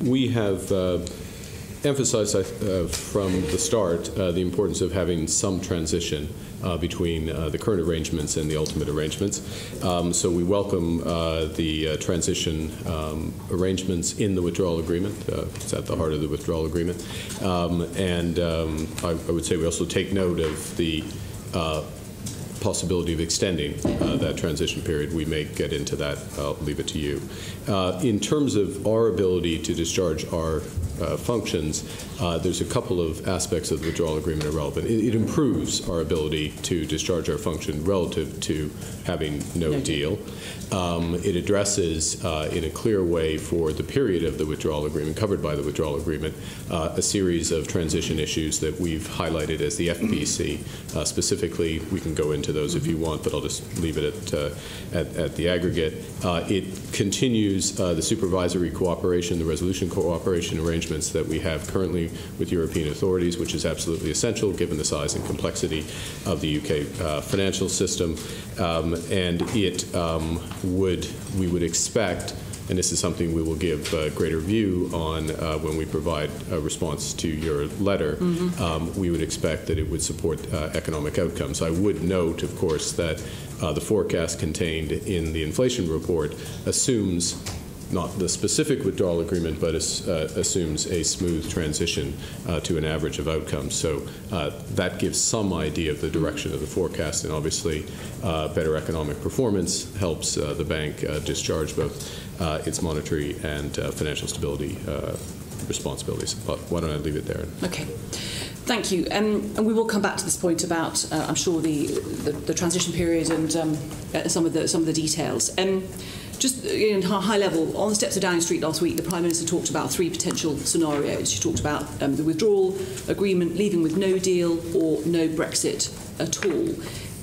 We have emphasized from the start the importance of having some transition between the current arrangements and the ultimate arrangements. So we welcome the transition arrangements in the withdrawal agreement. It's at the heart of the withdrawal agreement. I would say we also take note of the possibility of extending that transition period. We may get into that. I'll leave it to you. In terms of our ability to discharge our functions, there's a couple of aspects of the withdrawal agreement are relevant. It improves our ability to discharge our function relative to having no deal. It addresses in a clear way for the period of the withdrawal agreement, covered by the withdrawal agreement, a series of transition issues that we've highlighted as the FPC. Specifically, we can go into those if you want, but I'll just leave it at the aggregate. It continues the supervisory cooperation, the resolution cooperation arrangements that we have currently with European authorities, which is absolutely essential given the size and complexity of the UK financial system. And it we would expect, and this is something we will give greater view on when we provide a response to your letter, we would expect that it would support economic outcomes. I would note, of course, that the forecast contained in the inflation report assumes not the specific withdrawal agreement, but assumes a smooth transition to an average of outcomes. So that gives some idea of the direction of the forecast, and obviously better economic performance helps the bank discharge both its monetary and financial stability responsibilities. But why don't I leave it there? Okay. Thank you. And we will come back to this point about, I'm sure, the transition period and some of the details. Just in high level, on the steps of Downing Street last week, the Prime Minister talked about 3 potential scenarios. She talked about the withdrawal agreement, leaving with no deal, or no Brexit at all.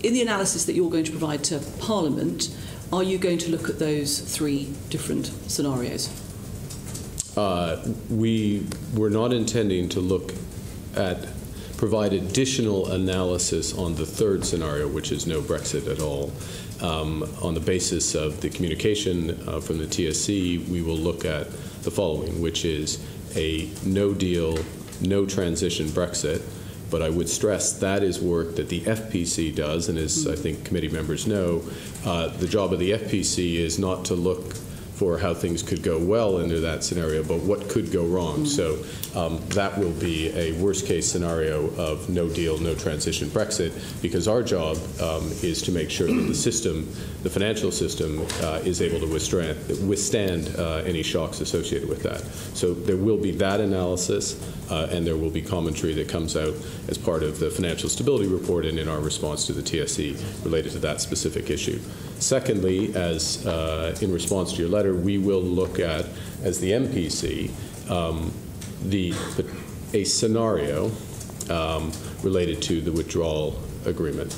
In the analysis that you're going to provide to Parliament, are you going to look at those 3 different scenarios? We're not intending to look at provide additional analysis on the 3rd scenario, which is no Brexit at all. On the basis of the communication from the TSC, we will look at the following, which is a no deal, no transition Brexit. But I would stress that is work that the FPC does, and as I think committee members know, the job of the FPC is not to look for how things could go well under that scenario, but what could go wrong. So that will be a worst-case scenario of no deal, no transition Brexit, because our job is to make sure that the system, the financial system, is able to withstand any shocks associated with that. So there will be that analysis, and there will be commentary that comes out as part of the financial stability report and in our response to the TSC related to that specific issue. Secondly, as in response to your letter, we will look at, as the MPC, a scenario related to the withdrawal agreement.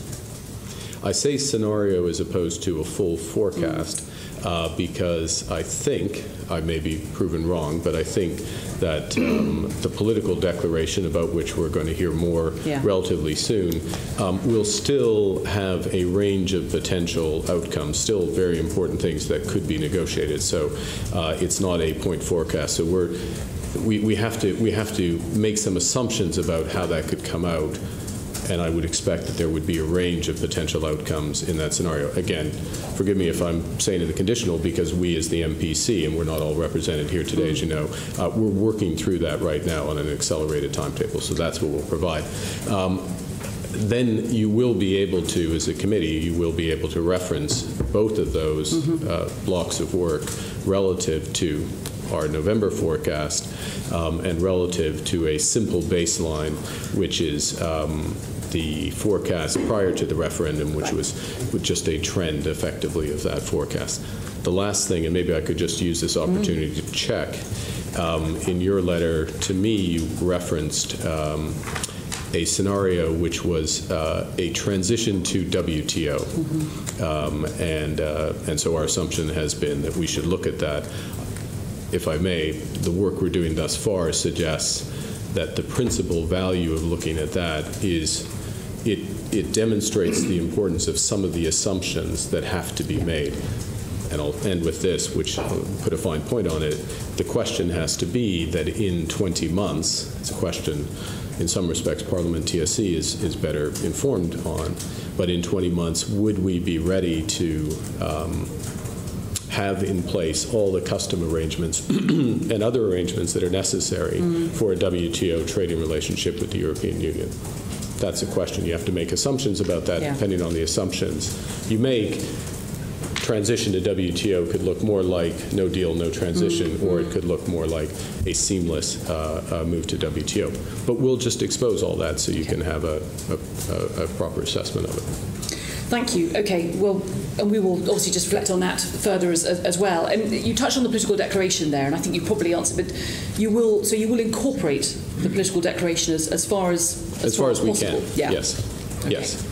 I say scenario as opposed to a full forecast because I think, I may be proven wrong, but I think that the political declaration about which we're going to hear more relatively soon will still have a range of potential outcomes, still very important things that could be negotiated. So it's not a point forecast. So we have to make some assumptions about how that could come out. And I would expect that there would be a range of potential outcomes in that scenario. Again, forgive me if I'm saying in the conditional, because we as the MPC, and we're not all represented here today, as you know, we're working through that right now on an accelerated timetable, so that's what we'll provide. Then you will be able to, as a committee, you will be able to reference both of those blocks of work relative to our November forecast and relative to a simple baseline, which is the forecast prior to the referendum, which was just a trend, effectively, of that forecast. The last thing, and maybe I could just use this opportunity to check, in your letter to me, you referenced a scenario which was a transition to WTO. And so our assumption has been that we should look at that. If I may, the work we're doing thus far suggests that the principal value of looking at that is it demonstrates the importance of some of the assumptions that have to be made. and I'll end with this, which I'll put a fine point on it, the question has to be that in 20 months, it's a question in some respects Parliament TSC is better informed on, but in 20 months, would we be ready to have in place all the custom arrangements and other arrangements that are necessary for a WTO trading relationship with the European Union? That's a question. You have to make assumptions about that. Depending on the assumptions you make. Transition to WTO could look more like no deal, no transition, or it could look more like a seamless move to WTO. But we'll just expose all that so you can have a proper assessment of it. Thank you. Okay, well, and we will obviously just reflect on that further as well. And you touched on the political declaration there, and I think you probably answered, but you will incorporate the political declaration as far as we possible. can. Yeah. Yes. Okay. Yes.